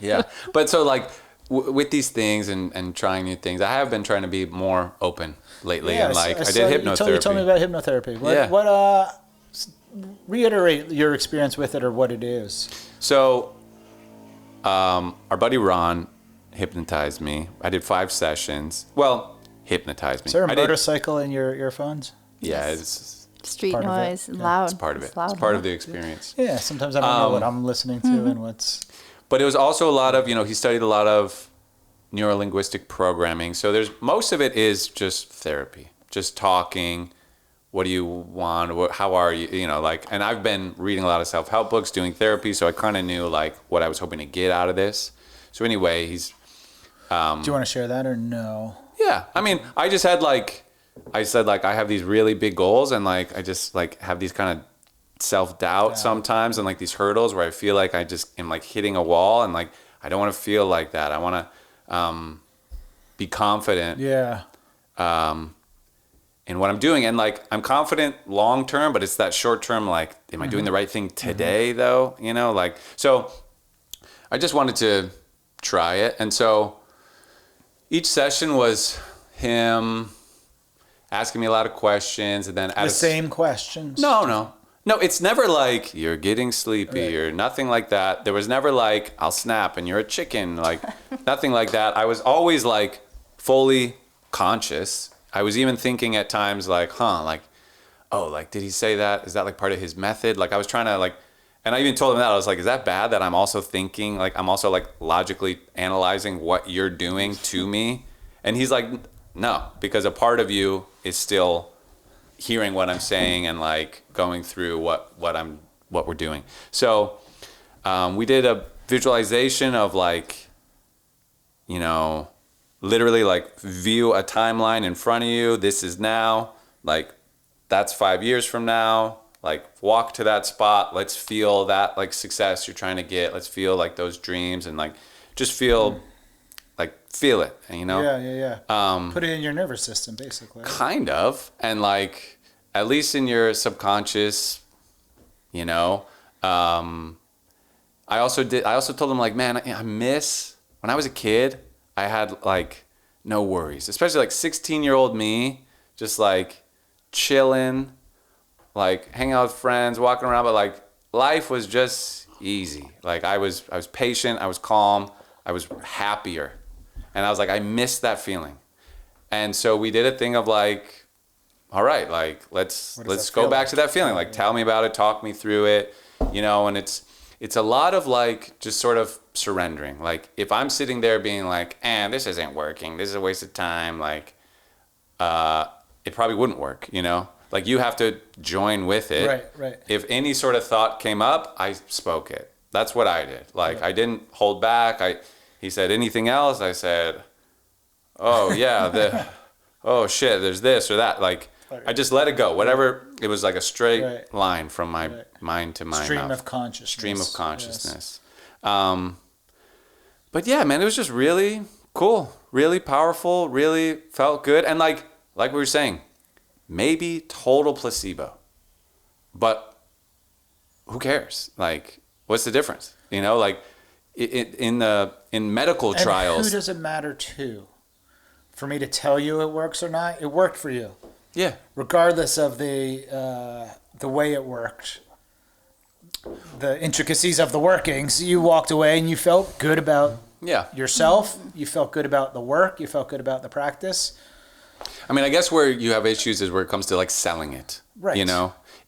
Yeah. But so like with these things and trying new things, I have been trying to be more open lately. Yeah, and like I saw did hypnotherapy. You told me about hypnotherapy. Yeah. Reiterate your experience with it or what it is. So our buddy Ron hypnotized me. I did 5 sessions. Well, hypnotized me. Is there a motorcycle in your earphones? Yeah, Yes. it's Street part of it. noise, Yeah. loud. it's part of it. Loud, It's part huh? of the experience. Yeah, sometimes I don't know what I'm listening to and what's... But it was also a lot of, he studied a lot of neurolinguistic programming. So most of it is just therapy, just talking. What do you want? How are you? And I've been reading a lot of self-help books, doing therapy. So I kind of knew like what I was hoping to get out of this. So anyway, do you want to share that or no? Yeah. I mean, I just had I said I have these really big goals and I just have these kind of self-doubt sometimes and these hurdles where I feel like I just am hitting a wall and I don't want to feel like that. I want to be confident in what I'm doing. And I'm confident long term, but it's that short term, am I doing the right thing today though? So I just wanted to try it. And so each session was him asking me a lot of questions and then The same questions? No, it's never you're getting sleepy or nothing like that. There was never I'll snap and you're a chicken, nothing like that. I was always fully conscious. I was even thinking at times did he say that? Is that part of his method? I was trying to and I even told him that. I was is that bad that I'm also thinking, I'm also logically analyzing what you're doing to me? And he's no, because a part of you is still hearing what I'm saying and going through what we're doing. So we did a visualization of literally view a timeline in front of you. This is now, that's 5 years from now. Walk to that spot. Let's feel that success you're trying to get. Let's feel those dreams and just feel feel it, Yeah. Put it in your nervous system, basically. Kind of. And at least in your subconscious, I also told him man, I miss when I was a kid, I had no worries, especially 16-year-old me, just chilling, hanging out with friends, walking around, but life was just easy. I was patient, I was calm, I was happier. And I was I miss that feeling. And so we did a thing of all right, let's go back to that feeling. Tell me about it, talk me through it, and it's a lot of just sort of surrendering. If I'm sitting there being this isn't working, this is a waste of time, it probably wouldn't work, you have to join with it. Right. If any sort of thought came up, I spoke it. That's what I did. I didn't hold back. He said, anything else? I said, oh yeah, oh shit, there's this or that. I just let it go. Whatever, it was a straight line from my mind to my Stream mouth. of consciousness. Stream of consciousness. Yes. But yeah, man, it was just really cool, really powerful, really felt good. And like we were saying, maybe total placebo, but who cares? What's the difference? In medical trials. Who does it matter to? For me to tell you it works or not, it worked for you. Yeah. Regardless of the way it worked, the intricacies of the workings, you walked away and you felt good about yourself. You felt good about the work. You felt good about the practice. I mean, I guess where you have issues is where it comes to selling it. Right.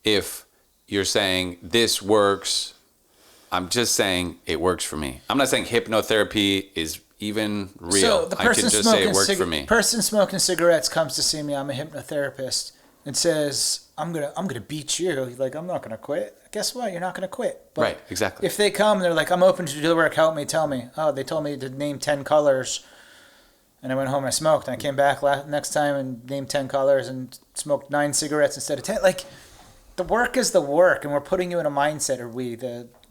If you're saying this works, I'm just saying it works for me. I'm not saying hypnotherapy is even real. So the person I can just say it worked for me. Person smoking cigarettes comes to see me. I'm a hypnotherapist and says, "I'm gonna beat you." I'm not gonna quit. Guess what? You're not gonna quit. But right. Exactly. If they come, they're I'm open to do the work. Help me. Tell me. Oh, they told me to name 10 colors, and I went home and I smoked. And I came back next time and named 10 colors and smoked 9 cigarettes instead of 10. The work is the work, and we're putting you in a mindset,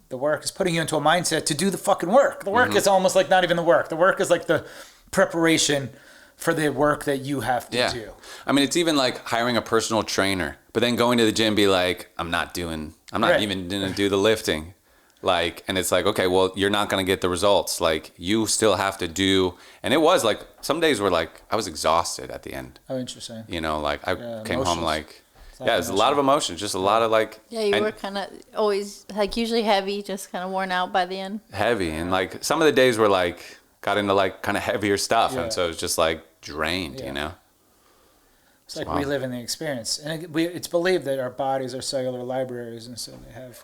the work is putting you into a mindset to do the fucking work. The work is almost not even the work. The work is the preparation for the work that you have to do. I mean, it's even hiring a personal trainer, but then going to the gym be I'm not even going to do the lifting. Like, and it's like, okay, well, you're not going to get the results. Like, you still have to do, and it was like, some days were like, I was exhausted at the end. Oh, interesting. You know, like I came home emotions. like, yeah, it's a lot of emotions, just a lot of like. Yeah, you were kind of always like usually heavy, just kind of worn out by the end. Heavy, and like some of the days were like, got into like kind of heavier stuff. Yeah. And so it was just like drained, Yeah. you know? It's like Wow. reliving the experience. And it's believed that our bodies are cellular libraries, and so they have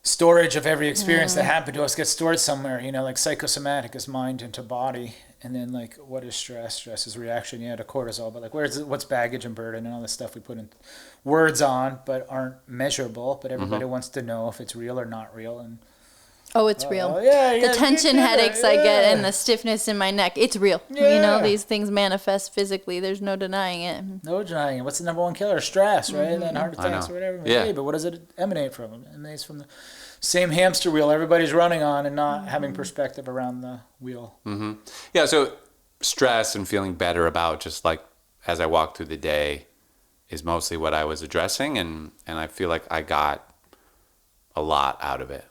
storage of every experience that happened to us gets stored somewhere. You know, like psychosomatic is mind into body. And then, like, what is stress? Stress is reaction, to cortisol. But, like, what's baggage and burden and all this stuff we put in words on but aren't measurable. But everybody wants to know if it's real or not real. And Oh, it's real. yeah, The tension headaches I get yeah. and the stiffness in my neck, it's real. Yeah. These things manifest physically. There's no denying it. No denying it. What's the number one killer? Stress, right? And heart I attacks know. or whatever. Yeah. Hey, but what does it emanate from? It emanates from the same hamster wheel everybody's running on and not having perspective around the wheel. Yeah, so stress and feeling better about just like as I walk through the day is mostly what I was addressing, and I feel like I got a lot out of it.